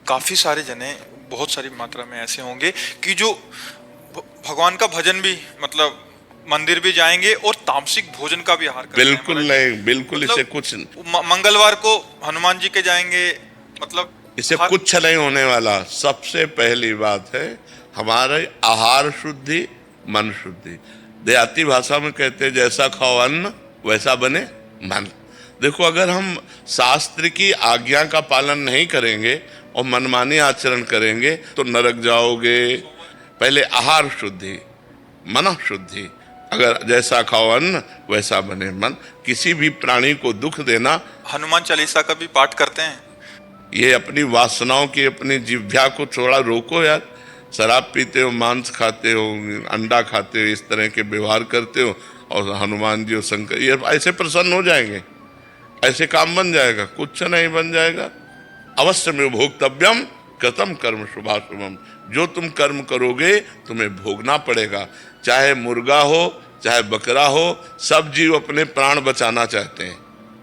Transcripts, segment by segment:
काफी सारे जने बहुत सारी मात्रा में ऐसे होंगे कि जो भगवान का भजन भी मतलब मंदिर भी जाएंगे और तामसिक भोजन का भी आहार करते हैं बिल्कुल महाराज जी। नहीं, बिल्कुल इसे मतलब कुछ मंगलवार को हनुमान जी के जाएंगे, मतलब इसे हर कुछ नहीं होने वाला। सबसे पहली बात है हमारे आहार शुद्धि, मन शुद्धि। देहाती भाषा में कहते हैं जैसा खाओ अन्न वैसा बने मन। देखो, अगर हम शास्त्र की आज्ञा का पालन नहीं करेंगे और मनमानी आचरण करेंगे तो नरक जाओगे। पहले आहार शुद्धि, मन शुद्धि। अगर जैसा खाओ अन्न वैसा बने मन। किसी भी प्राणी को दुख देना, हनुमान चालीसा का भी पाठ करते हैं। ये अपनी वासनाओं की, अपनी जिह्वा को थोड़ा रोको यार। शराब पीते हो, मांस खाते हो, अंडा खाते हो, इस तरह के व्यवहार करते हो और हनुमान जी और शंकर ये ऐसे प्रसन्न हो जाएंगे, ऐसे काम बन जाएगा? कुछ नहीं बन जाएगा। अवश्य में भोक्तव्यम कृतम कर्म शुभाशुभम। जो तुम कर्म करोगे तुम्हें भोगना पड़ेगा। चाहे मुर्गा हो, चाहे बकरा हो, सब जीव अपने प्राण बचाना चाहते हैं।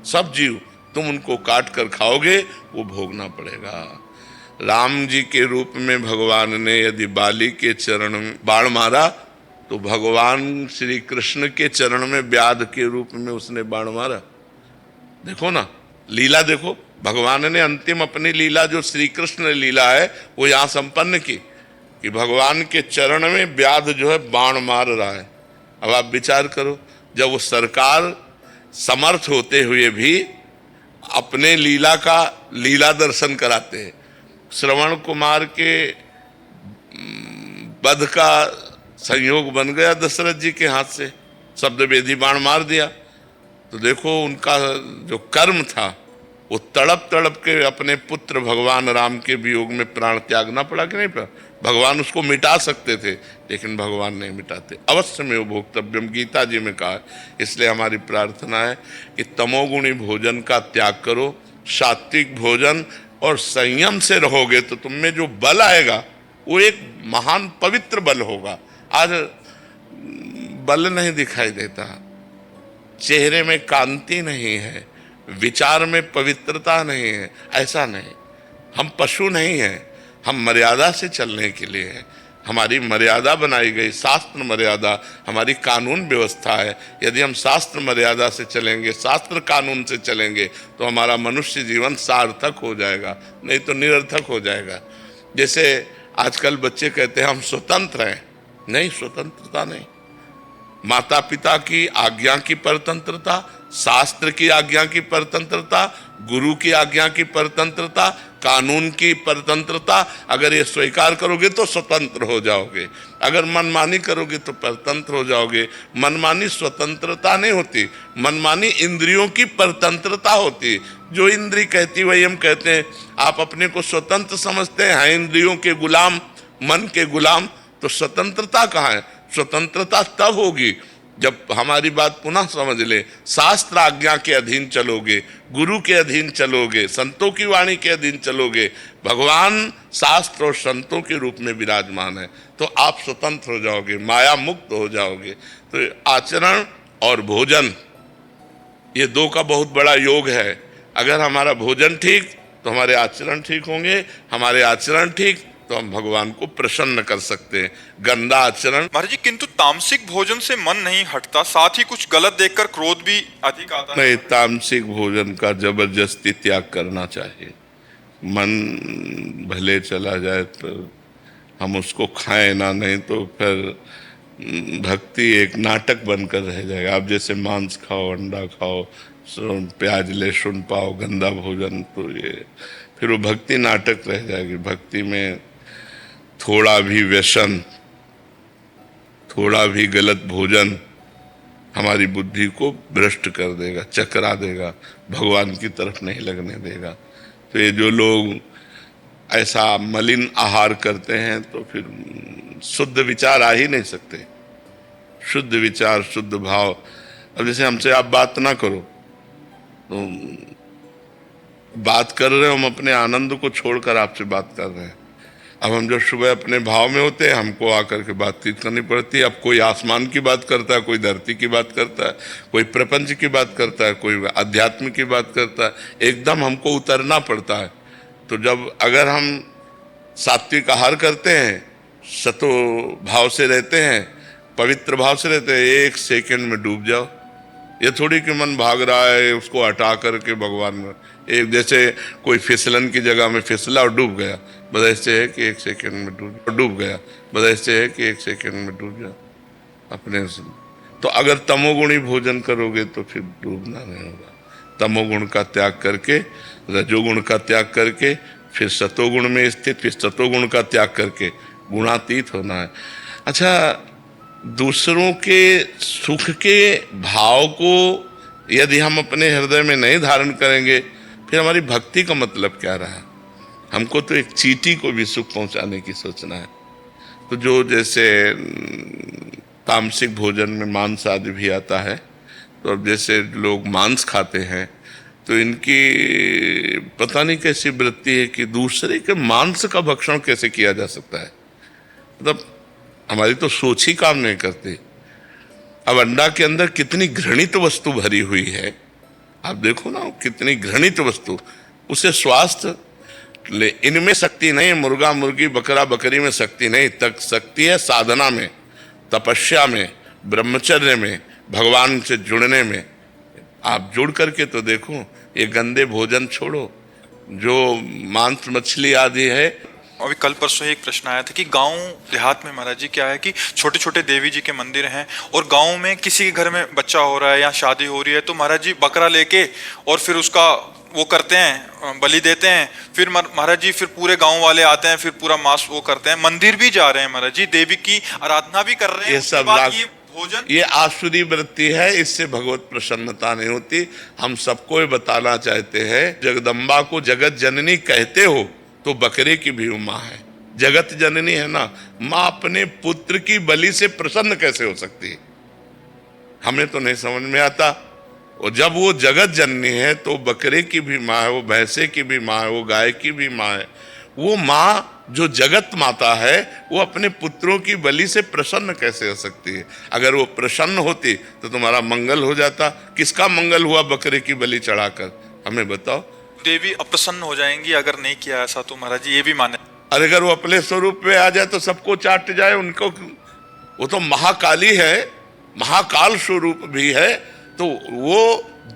सब जीव, तुम उनको काट कर खाओगे वो भोगना पड़ेगा। राम जी के रूप में भगवान ने यदि बाली के चरण में बाण मारा तो भगवान श्री कृष्ण के चरण में व्याध के रूप में उसने बाण मारा। देखो ना, लीला देखो। भगवान ने अंतिम अपनी लीला जो श्री कृष्ण लीला है वो यहाँ संपन्न की कि भगवान के चरण में व्याध जो है बाण मार रहा है। अब आप विचार करो, जब वो सरकार समर्थ होते हुए भी अपने लीला का लीला दर्शन कराते हैं। श्रवण कुमार के वध का संयोग बन गया दशरथ जी के हाथ से, शब्द वेदी बाण मार दिया। तो देखो उनका जो कर्म था वो तड़प तड़प के अपने पुत्र भगवान राम के वियोग में प्राण त्यागना पड़ा कि नहीं पड़ा? भगवान उसको मिटा सकते थे लेकिन भगवान नहीं मिटाते। अवश्य में वो भोक्तव्यम गीता जी में कहा है। इसलिए हमारी प्रार्थना है कि तमोगुणी भोजन का त्याग करो, सात्विक भोजन और संयम से रहोगे तो तुम में जो बल आएगा वो एक महान पवित्र बल होगा। आज बल नहीं दिखाई देता, चेहरे में कांति नहीं है, विचार में पवित्रता नहीं है। ऐसा नहीं, हम पशु नहीं हैं, हम मर्यादा से चलने के लिए हैं। हमारी मर्यादा बनाई गई, शास्त्र मर्यादा हमारी कानून व्यवस्था है। यदि हम शास्त्र मर्यादा से चलेंगे, शास्त्र कानून से चलेंगे तो हमारा मनुष्य जीवन सार्थक हो जाएगा, नहीं तो निरर्थक हो जाएगा। जैसे आजकल बच्चे कहते हैं हम स्वतंत्र हैं। नहीं, स्वतंत्रता नहीं। माता पिता की आज्ञा की परतंत्रता, शास्त्र की आज्ञा की परतंत्रता, गुरु की आज्ञा की परतंत्रता, कानून की परतंत्रता, अगर ये स्वीकार करोगे तो स्वतंत्र हो जाओगे। अगर मनमानी करोगे तो परतंत्र हो जाओगे। मनमानी स्वतंत्रता नहीं होती, मनमानी इंद्रियों की परतंत्रता होती। जो इंद्री कहती वही हम कहते हैं। आप अपने को स्वतंत्र समझते हैं, इंद्रियों के गुलाम, मन के गुलाम, तो स्वतंत्रता कहाँ है? स्वतंत्रता तब होगी जब हमारी बात पुनः समझ ले, शास्त्र आज्ञा के अधीन चलोगे, गुरु के अधीन चलोगे, संतों की वाणी के अधीन चलोगे। भगवान शास्त्र और संतों के रूप में विराजमान है तो आप स्वतंत्र हो जाओगे, माया मुक्त हो जाओगे। तो आचरण और भोजन, ये दो का बहुत बड़ा योग है। अगर हमारा भोजन ठीक तो हमारे आचरण ठीक होंगे, हमारे आचरण ठीक तो हम भगवान को प्रसन्न कर सकते हैं। गंदा आचरण। महाराज जी, किंतु तामसिक भोजन से मन नहीं हटता, साथ ही कुछ गलत देखकर क्रोध भी अधिक आता है। नहीं, तामसिक भोजन का जबरदस्ती त्याग करना चाहिए। मन भले चला जाए तो हम उसको खाएं ना, नहीं तो फिर भक्ति एक नाटक बनकर रह जाएगा। आप जैसे मांस खाओ, अंडा खाओ, प्याज लहसुन पाओ, गंदा भोजन, तो ये फिर वो भक्ति नाटक रह जाएगी। भक्ति में थोड़ा भी व्यसन, थोड़ा भी गलत भोजन हमारी बुद्धि को भ्रष्ट कर देगा, चकरा देगा, भगवान की तरफ नहीं लगने देगा। तो ये जो लोग ऐसा मलिन आहार करते हैं तो फिर शुद्ध विचार आ ही नहीं सकते। शुद्ध विचार, शुद्ध भाव। अब जैसे हमसे आप बात ना करो तो बात कर रहे हो, हम अपने आनंद को छोड़कर आपसे बात कर रहे हैं। अब हम जो सुबह अपने भाव में होते हैं हमको आकर के बातचीत करनी पड़ती है। अब कोई आसमान की बात करता है, कोई धरती की बात करता है, कोई प्रपंच की बात करता है, कोई अध्यात्म की बात करता है। एकदम हमको उतरना पड़ता है। तो जब अगर हम सात्विक आहार करते हैं, सतो भाव से रहते हैं, पवित्र भाव से रहते हैं, 1 सेकंड में डूब जाओ। ये थोड़ी कि मन भाग रहा है उसको हटा करके भगवान में, एक जैसे कोई फिसलन की जगह में फिसला और डूब गया, बस ऐसे है कि 1 सेकंड में डूब गया, बस ऐसे है कि 1 सेकंड में डूब जाओ अपने से। तो अगर तमोगुणी भोजन करोगे तो फिर डूबना नहीं होगा। तमोगुण का त्याग करके, रजोगुण का त्याग करके, फिर सतोगुण में स्थित, फिर सतोगुण का त्याग करके गुणातीत होना है। अच्छा, दूसरों के सुख के भाव को यदि हम अपने हृदय में नहीं धारण करेंगे, फिर हमारी भक्ति का मतलब क्या रहा? हमको तो एक चींटी को भी सुख पहुंचाने की सोचना है। तो जो जैसे तामसिक भोजन में मांस आदि भी आता है, तो अब जैसे लोग मांस खाते हैं तो इनकी पता नहीं कैसी वृत्ति है कि दूसरे के मांस का भक्षण कैसे किया जा सकता है। मतलब हमारी तो सोच ही काम नहीं करती। अब अंडा के अंदर कितनी घृणित वस्तु भरी हुई है, आप देखो ना, कितनी घृणित वस्तु। उसे स्वास्थ्य ले, इनमें शक्ति नहीं, मुर्गा मुर्गी बकरा बकरी में शक्ति नहीं, तक शक्ति है साधना में, तपस्या में, ब्रह्मचर्य में, भगवान से जुड़ने में। आप जुड़ करके तो देखो, ये गंदे भोजन छोड़ो, जो मांस मछली आदि है। अभी कल परसों एक प्रश्न आया था कि गांव देहात में महाराज जी क्या है कि छोटे छोटे देवी जी के मंदिर हैं, और गांव में किसी के घर में बच्चा हो रहा है या शादी हो रही है तो महाराज जी बकरा लेके और फिर उसका वो करते हैं, बलि देते हैं। फिर महाराज जी फिर पूरे गांव वाले आते हैं, फिर पूरा मांस वो करते हैं, मंदिर भी जा रहे हैं महाराज जी, देवी की आराधना भी कर रहे हैं। ये सब भोजन, ये आसुरी वृत्ति है, इससे भगवत प्रसन्नता नहीं होती। हम सबको ये बताना चाहते हैं, जगदम्बा को जगत जननी कहते हो तो बकरे की भी माँ है, जगत जननी है ना। माँ अपने पुत्र की बलि से प्रसन्न कैसे हो सकती है? हमें तो नहीं समझ में आता। और जब वो जगत जननी है तो बकरे की भी माँ है, वो भैंसे की भी माँ है, वो गाय की भी माँ है। वो माँ जो जगत माता है, वो अपने पुत्रों की बलि से प्रसन्न कैसे हो सकती है? अगर वो प्रसन्न होती तो तुम्हारा मंगल हो जाता। किसका मंगल हुआ बकरे की बलि चढ़ाकर? हमें बताओ। देवी अप्रसन्न हो जाएंगी अगर नहीं किया ऐसा, तो महाराज जी ये भी माने। अरे अगर वो अपने स्वरूप में आ जाए तो सबको चाट जाए उनको। वो तो महाकाली है, महाकाल स्वरूप भी है। तो वो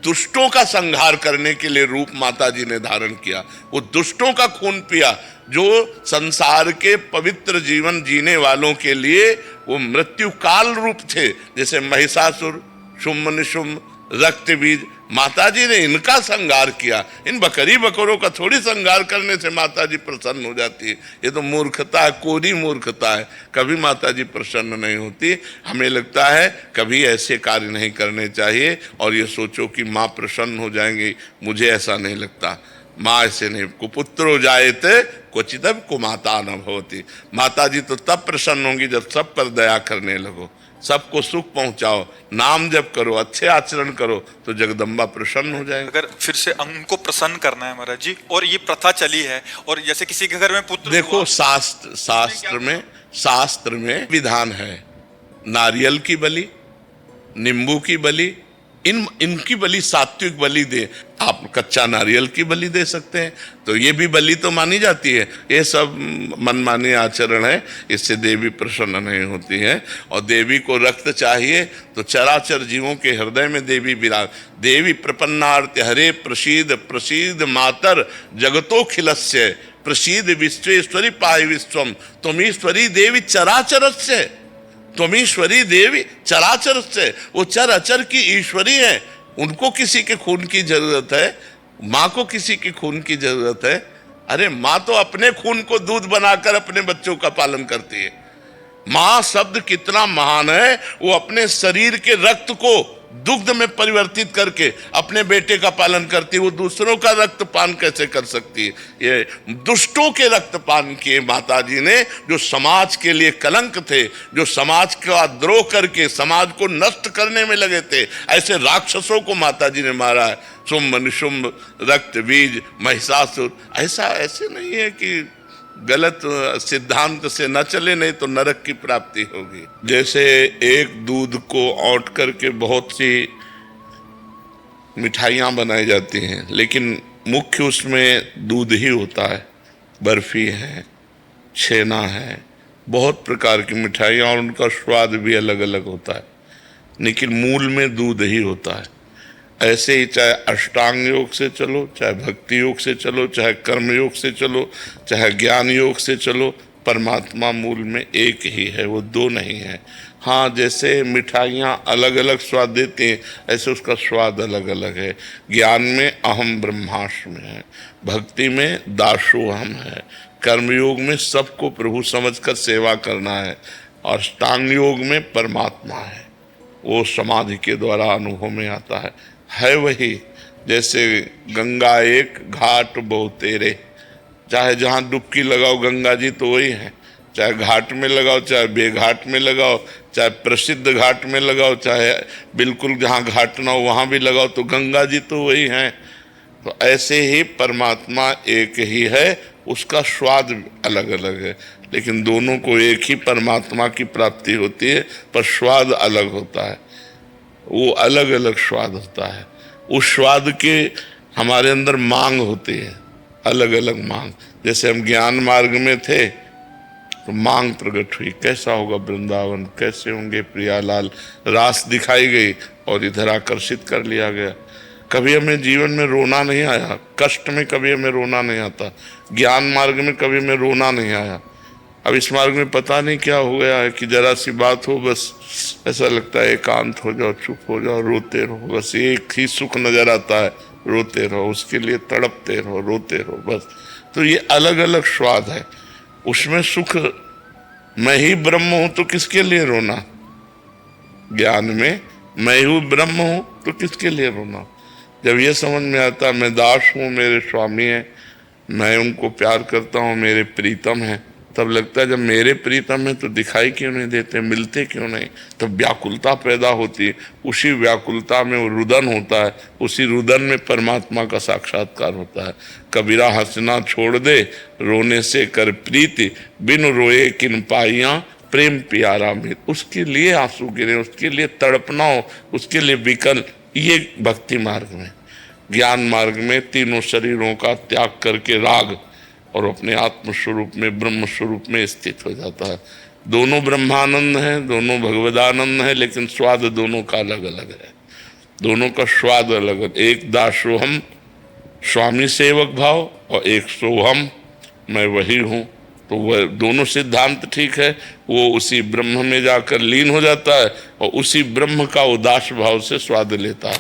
दुष्टों का संहार करने के लिए रूप माता जी ने धारण किया। वो दुष्टों का खून पिया, जो संसार के पवित्र जीवन जीने वालों के लिए वो मृत्यु काल रूप थे। जैसे महिषासुर, शुम्भ निशुम्भ, रक्त बीज, माता जी ने इनका संहार किया। इन बकरी बकरों का थोड़ी संहार करने से माता जी प्रसन्न हो जाती है। ये तो मूर्खता है, कोरी मूर्खता है। कभी माता जी प्रसन्न नहीं होती। हमें लगता है कभी ऐसे कार्य नहीं करने चाहिए और ये सोचो कि माँ प्रसन्न हो जाएंगी। मुझे ऐसा नहीं लगता। माँ ऐसे नहीं, कुपुत्रो जायते क्वचित कुमाता न भवति। माता जी तो तब प्रसन्न होंगी जब सब पर दया करने लगो, सबको सुख पहुंचाओ, नाम जप करो, अच्छे आचरण करो, तो जगदम्बा प्रसन्न हो जाएगी। अगर फिर से उनको प्रसन्न करना है महाराज जी, और ये प्रथा चली है, और जैसे किसी के घर में पुत्र, देखो शास्त्र में विधान है, नारियल की बलि, नींबू की बलि, इनकी बलि सात्विक बलि दे। आप कच्चा नारियल की बलि दे सकते हैं, तो ये भी बलि तो मानी जाती है। ये सब मनमानी आचरण है, इससे देवी प्रसन्न नहीं होती है। और देवी को रक्त चाहिए तो चराचर जीवों के हृदय में देवी विराज। देवी प्रपन्नार्थ हरे प्रसीद प्रसीद मातर जगतोखिलस्य प्रसीद विश्वेश्वरी पाहि विश्वम त्वमीश्वरी देवी चराचरस्य। त्वमीश्वरी देवी चराचर से, वो चर अचर की ईश्वरी है। उनको किसी के खून की जरूरत है? माँ को किसी के खून की जरूरत है? अरे माँ तो अपने खून को दूध बनाकर अपने बच्चों का पालन करती है। माँ शब्द कितना महान है। वो अपने शरीर के रक्त को दुग्ध में परिवर्तित करके अपने बेटे का पालन करती है। वो दूसरों का रक्तपान कैसे कर सकती है? ये दुष्टों के रक्तपान किए माता जी ने, जो समाज के लिए कलंक थे, जो समाज का द्रोह करके समाज को नष्ट करने में लगे थे। ऐसे राक्षसों को माता जी ने मारा है। शुम्भ निशुम्भ, रक्त बीज, महिषासुर। ऐसे नहीं है कि गलत सिद्धांत से न चले, नहीं तो नरक की प्राप्ति होगी। जैसे एक दूध को औंट करके बहुत सी मिठाइयाँ बनाई जाती हैं, लेकिन मुख्य उसमें दूध ही होता है। बर्फी है, छेना है, बहुत प्रकार की मिठाइयाँ, और उनका स्वाद भी अलग अलग होता है, लेकिन मूल में दूध ही होता है। ऐसे ही चाहे अष्टांग योग से चलो, चाहे भक्ति योग से चलो, चाहे कर्म योग से चलो, चाहे ज्ञान योग से चलो, परमात्मा मूल में एक ही है, वो दो नहीं है। हाँ, जैसे मिठाइयाँ अलग अलग स्वाद देती हैं, ऐसे उसका स्वाद अलग अलग है। ज्ञान में अहम ब्रह्मास्मि है, भक्ति में दासोहम है, कर्मयोग में सबको प्रभु समझकर सेवा करना है, और अष्टांग योग में परमात्मा है, वो समाधि के द्वारा अनुभव में आता है वही। जैसे गंगा एक घाट बहुतेरे, चाहे जहाँ डुबकी लगाओ गंगा जी तो वही है, चाहे घाट में लगाओ, चाहे बेघाट में लगाओ, चाहे प्रसिद्ध घाट में लगाओ, चाहे बिल्कुल जहाँ घाट ना हो वहाँ भी लगाओ, तो गंगा जी तो वही हैं। तो ऐसे ही परमात्मा एक ही है, उसका स्वाद अलग अलग है, लेकिन दोनों को एक ही परमात्मा की प्राप्ति होती है, पर स्वाद अलग होता है, वो अलग अलग स्वाद होता है। उस स्वाद के हमारे अंदर मांग होती है, अलग अलग मांग। जैसे हम ज्ञान मार्ग में थे तो मांग प्रकट हुई, कैसा होगा वृंदावन, कैसे होंगे प्रियालाल, रास दिखाई गई और इधर आकर्षित कर लिया गया। कभी हमें जीवन में रोना नहीं आया, कष्ट में कभी हमें रोना नहीं आता, ज्ञान मार्ग में कभी हमें रोना नहीं आया। अब इस मार्ग में पता नहीं क्या हो गया है कि जरा सी बात हो बस ऐसा लगता है एकांत हो जाओ, चुप हो जाओ, रोते रहो, बस एक ही सुख नजर आता है, रोते रहो, उसके लिए तड़पते रहो, रोते रहो, बस। तो ये अलग अलग स्वाद है, उसमें सुख मैं ही ब्रह्म हूं तो किसके लिए रोना, ज्ञान में मैं ही ब्रह्म हूं तो किसके लिए रोना। जब ये समझ में आता मैं दास हूँ, मेरे स्वामी हैं, मैं उनको प्यार करता हूँ, मेरे प्रीतम हैं, तब लगता है जब मेरे प्रीतम है तो दिखाई क्यों नहीं देते, मिलते क्यों नहीं, तब व्याकुलता पैदा होती है। उसी व्याकुलता में वो रुदन होता है, उसी रुदन में परमात्मा का साक्षात्कार होता है। कबीरा हंसना छोड़ दे, रोने से कर प्रीति, बिन रोए किन पाइयां प्रेम प्यारा मित। उसके लिए आंसू गिरे, उसके लिए तड़पना हो, उसके लिए विकल, ये भक्ति मार्ग में। ज्ञान मार्ग में तीनों शरीरों का त्याग करके राग और अपने आत्म स्वरूप में, ब्रह्म स्वरूप में स्थित हो जाता है। दोनों ब्रह्मानंद हैं, दोनों भगवदानंद हैं, लेकिन स्वाद दोनों का अलग अलग है, दोनों का स्वाद अलग है। एक दासोहम स्वामी सेवक भाव, और एक सोहम मैं वही हूँ। तो वह दोनों सिद्धांत ठीक है, वो उसी ब्रह्म में जाकर लीन हो जाता है और उसी ब्रह्म का उदास भाव से स्वाद लेता है।